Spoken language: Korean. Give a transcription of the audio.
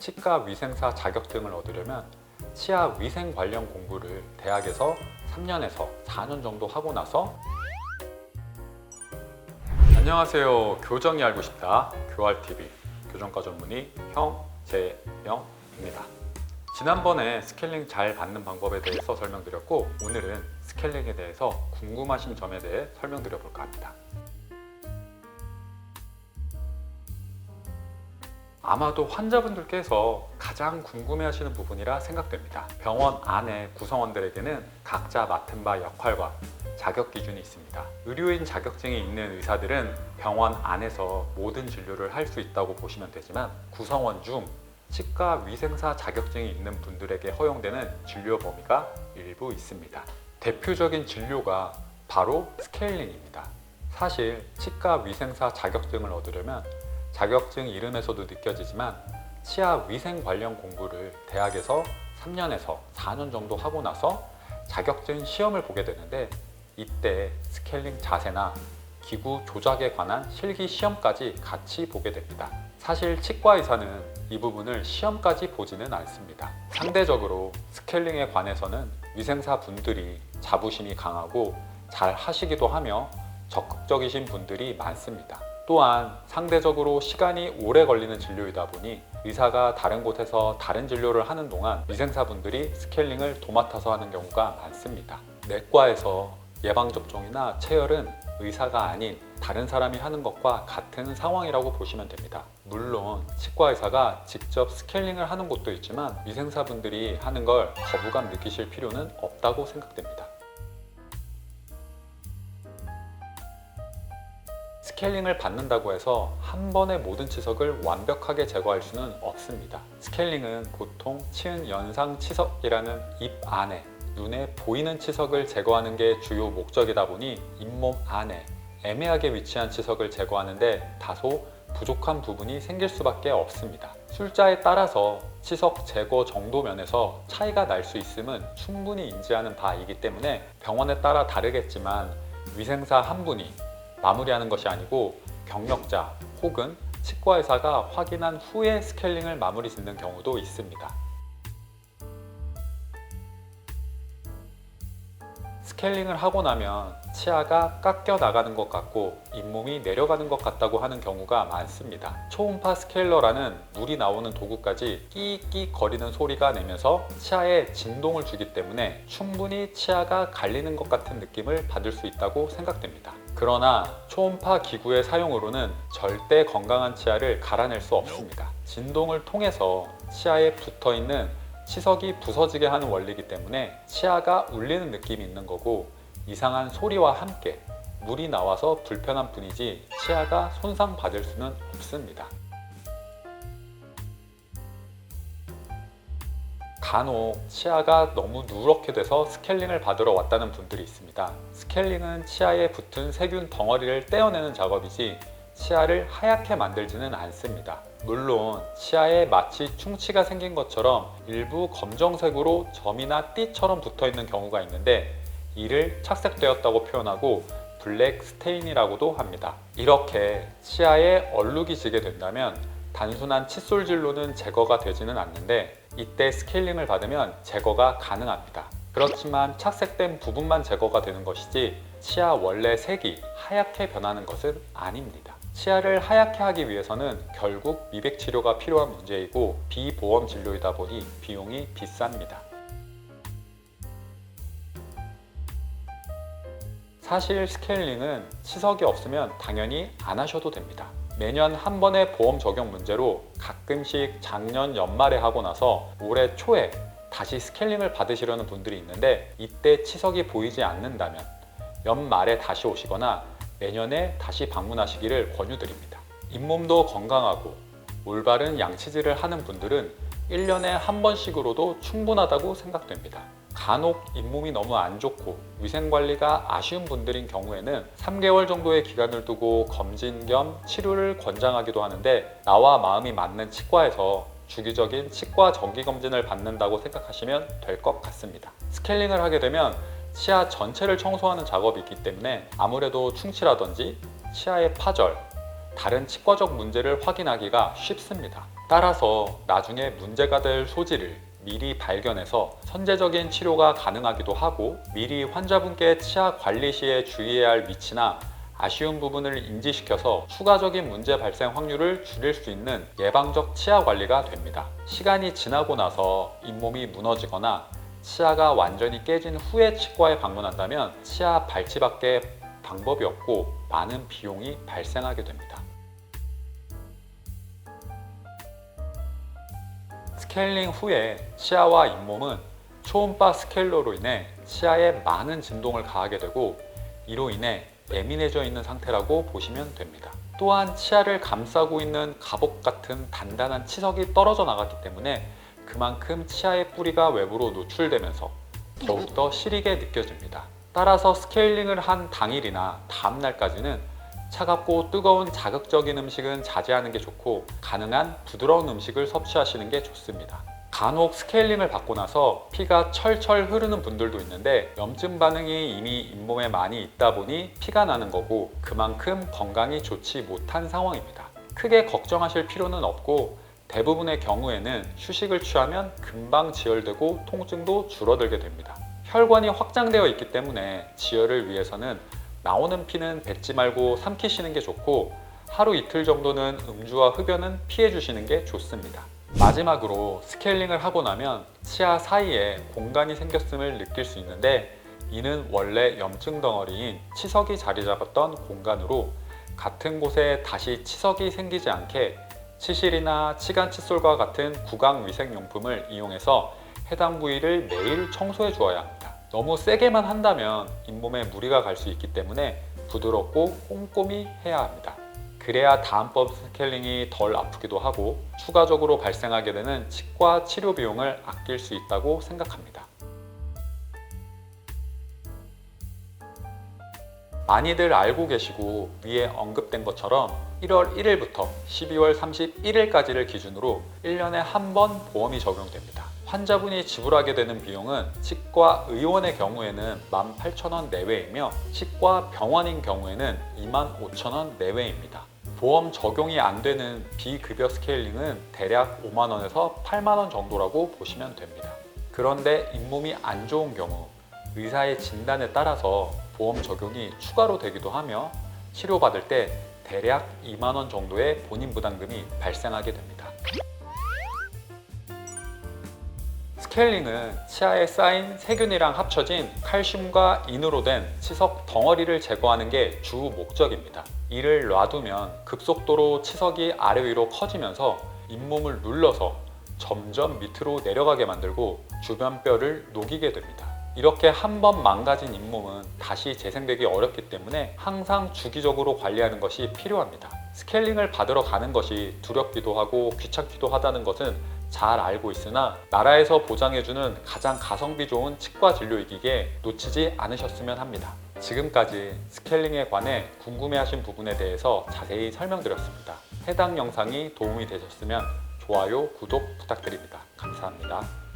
치과 위생사 자격증을 얻으려면 치아 위생 관련 공부를 대학에서 3년에서 4년 정도 하고 나서 안녕하세요. 교정이 알고 싶다. 교알TV 교정과 전문의 형재영입니다. 지난번에 스케일링 잘 받는 방법에 대해서 설명드렸고, 오늘은 스케일링에 대해서 궁금하신 점에 대해 설명드려 볼까 합니다. 아마도 환자분들께서 가장 궁금해하시는 부분이라 생각됩니다. 병원 안에 구성원들에게는 각자 맡은 바 역할과 자격 기준이 있습니다. 의료인 자격증이 있는 의사들은 병원 안에서 모든 진료를 할 수 있다고 보시면 되지만, 구성원 중 치과 위생사 자격증이 있는 분들에게 허용되는 진료 범위가 일부 있습니다. 대표적인 진료가 바로 스케일링입니다. 사실 치과 위생사 자격증을 얻으려면 자격증 이름에서도 느껴지지만 치아 위생 관련 공부를 대학에서 3년에서 4년 정도 하고 나서 자격증 시험을 보게 되는데, 이때 스케일링 자세나 기구 조작에 관한 실기 시험까지 같이 보게 됩니다. 사실 치과 의사는 이 부분을 시험까지 보지는 않습니다. 상대적으로 스케일링에 관해서는 위생사 분들이 자부심이 강하고 잘 하시기도 하며 적극적이신 분들이 많습니다. 또한 상대적으로 시간이 오래 걸리는 진료이다 보니 의사가 다른 곳에서 다른 진료를 하는 동안 위생사분들이 스케일링을 도맡아서 하는 경우가 많습니다. 내과에서 예방접종이나 체열은 의사가 아닌 다른 사람이 하는 것과 같은 상황이라고 보시면 됩니다. 물론 치과 의사가 직접 스케일링을 하는 곳도 있지만 위생사분들이 하는 걸 거부감 느끼실 필요는 없다고 생각됩니다. 스케일링을 받는다고 해서 한 번에 모든 치석을 완벽하게 제거할 수는 없습니다. 스케일링은 보통 치은 연상 치석이라는 입 안에 눈에 보이는 치석을 제거하는 게 주요 목적이다 보니 잇몸 안에 애매하게 위치한 치석을 제거하는데 다소 부족한 부분이 생길 수밖에 없습니다. 술자에 따라서 치석 제거 정도 면에서 차이가 날 수 있음은 충분히 인지하는 바이기 때문에 병원에 따라 다르겠지만 위생사 한 분이 마무리하는 것이 아니고 경력자 혹은 치과 의사가 확인한 후에 스케일링을 마무리 짓는 경우도 있습니다. 스케일링을 하고 나면 치아가 깎여 나가는 것 같고 잇몸이 내려가는 것 같다고 하는 경우가 많습니다. 초음파 스케일러라는 물이 나오는 도구까지 끼익끼익 거리는 소리가 내면서 치아에 진동을 주기 때문에 충분히 치아가 갈리는 것 같은 느낌을 받을 수 있다고 생각됩니다. 그러나 초음파 기구의 사용으로는 절대 건강한 치아를 갈아낼 수 없습니다. 진동을 통해서 치아에 붙어있는 치석이 부서지게 하는 원리이기 때문에 치아가 울리는 느낌이 있는 거고, 이상한 소리와 함께 물이 나와서 불편한 뿐이지 치아가 손상받을 수는 없습니다. 간혹 치아가 너무 누렇게 돼서 스케일링을 받으러 왔다는 분들이 있습니다. 스케일링은 치아에 붙은 세균 덩어리를 떼어내는 작업이지 치아를 하얗게 만들지는 않습니다. 물론 치아에 마치 충치가 생긴 것처럼 일부 검정색으로 점이나 띠처럼 붙어있는 경우가 있는데, 이를 착색되었다고 표현하고 블랙 스테인이라고도 합니다. 이렇게 치아에 얼룩이 지게 된다면 단순한 칫솔질로는 제거가 되지는 않는데, 이때 스케일링을 받으면 제거가 가능합니다. 그렇지만 착색된 부분만 제거가 되는 것이지 치아 원래 색이 하얗게 변하는 것은 아닙니다. 치아를 하얗게 하기 위해서는 결국 미백 치료가 필요한 문제이고 비보험 진료이다 보니 비용이 비쌉니다. 사실 스케일링은 치석이 없으면 당연히 안 하셔도 됩니다. 매년 한 번의 보험 적용 문제로 가끔씩 작년 연말에 하고 나서 올해 초에 다시 스케일링을 받으시려는 분들이 있는데, 이때 치석이 보이지 않는다면 연말에 다시 오시거나 내년에 다시 방문하시기를 권유드립니다. 잇몸도 건강하고 올바른 양치질을 하는 분들은 1년에 한 번씩으로도 충분하다고 생각됩니다. 간혹 잇몸이 너무 안 좋고 위생관리가 아쉬운 분들인 경우에는 3개월 정도의 기간을 두고 검진 겸 치료를 권장하기도 하는데, 나와 마음이 맞는 치과에서 주기적인 치과 정기검진을 받는다고 생각하시면 될 것 같습니다. 스케일링을 하게 되면 치아 전체를 청소하는 작업이 있기 때문에 아무래도 충치라든지 치아의 파절, 다른 치과적 문제를 확인하기가 쉽습니다. 따라서 나중에 문제가 될 소지를 미리 발견해서 선제적인 치료가 가능하기도 하고, 미리 환자분께 치아 관리 시에 주의해야 할 위치나 아쉬운 부분을 인지시켜서 추가적인 문제 발생 확률을 줄일 수 있는 예방적 치아 관리가 됩니다. 시간이 지나고 나서 잇몸이 무너지거나 치아가 완전히 깨진 후에 치과에 방문한다면 치아 발치밖에 방법이 없고 많은 비용이 발생하게 됩니다. 스케일링 후에 치아와 잇몸은 초음파 스케일러로 인해 치아에 많은 진동을 가하게 되고, 이로 인해 예민해져 있는 상태라고 보시면 됩니다. 또한 치아를 감싸고 있는 갑옷 같은 단단한 치석이 떨어져 나갔기 때문에 그만큼 치아의 뿌리가 외부로 노출되면서 더욱더 시리게 느껴집니다. 따라서 스케일링을 한 당일이나 다음 날까지는 차갑고 뜨거운 자극적인 음식은 자제하는 게 좋고, 가능한 부드러운 음식을 섭취하시는 게 좋습니다. 간혹 스케일링을 받고 나서 피가 철철 흐르는 분들도 있는데, 염증 반응이 이미 잇몸에 많이 있다 보니 피가 나는 거고, 그만큼 건강이 좋지 못한 상황입니다. 크게 걱정하실 필요는 없고, 대부분의 경우에는 휴식을 취하면 금방 지혈되고 통증도 줄어들게 됩니다. 혈관이 확장되어 있기 때문에 지혈을 위해서는 나오는 피는 뱉지 말고 삼키시는 게 좋고, 하루 이틀 정도는 음주와 흡연은 피해 주시는 게 좋습니다. 마지막으로 스케일링을 하고 나면 치아 사이에 공간이 생겼음을 느낄 수 있는데, 이는 원래 염증 덩어리인 치석이 자리 잡았던 공간으로, 같은 곳에 다시 치석이 생기지 않게 치실이나 치간 칫솔과 같은 구강 위생용품을 이용해서 해당 부위를 매일 청소해 주어야 합니다. 너무 세게만 한다면 잇몸에 무리가 갈 수 있기 때문에 부드럽고 꼼꼼히 해야 합니다. 그래야 다음번 스케일링이 덜 아프기도 하고 추가적으로 발생하게 되는 치과 치료 비용을 아낄 수 있다고 생각합니다. 많이들 알고 계시고 위에 언급된 것처럼 1월 1일부터 12월 31일까지를 기준으로 1년에 한 번 보험이 적용됩니다. 환자분이 지불하게 되는 비용은 치과 의원의 경우에는 18,000원 내외이며 치과 병원인 경우에는 25,000원 내외입니다. 보험 적용이 안 되는 비급여 스케일링은 대략 5만원에서 8만원 정도라고 보시면 됩니다. 그런데 잇몸이 안 좋은 경우 의사의 진단에 따라서 보험 적용이 추가로 되기도 하며, 치료받을 때 대략 2만원 정도의 본인 부담금이 발생하게 됩니다. 스케일링은 치아에 쌓인 세균이랑 합쳐진 칼슘과 인으로 된 치석 덩어리를 제거하는 게 주 목적입니다. 이를 놔두면 급속도로 치석이 아래 위로 커지면서 잇몸을 눌러서 점점 밑으로 내려가게 만들고 주변 뼈를 녹이게 됩니다. 이렇게 한 번 망가진 잇몸은 다시 재생되기 어렵기 때문에 항상 주기적으로 관리하는 것이 필요합니다. 스케일링을 받으러 가는 것이 두렵기도 하고 귀찮기도 하다는 것은 잘 알고 있으나, 나라에서 보장해주는 가장 가성비 좋은 치과 진료이기에 놓치지 않으셨으면 합니다. 지금까지 스케일링에 관해 궁금해하신 부분에 대해서 자세히 설명드렸습니다. 해당 영상이 도움이 되셨으면 좋아요, 구독 부탁드립니다. 감사합니다.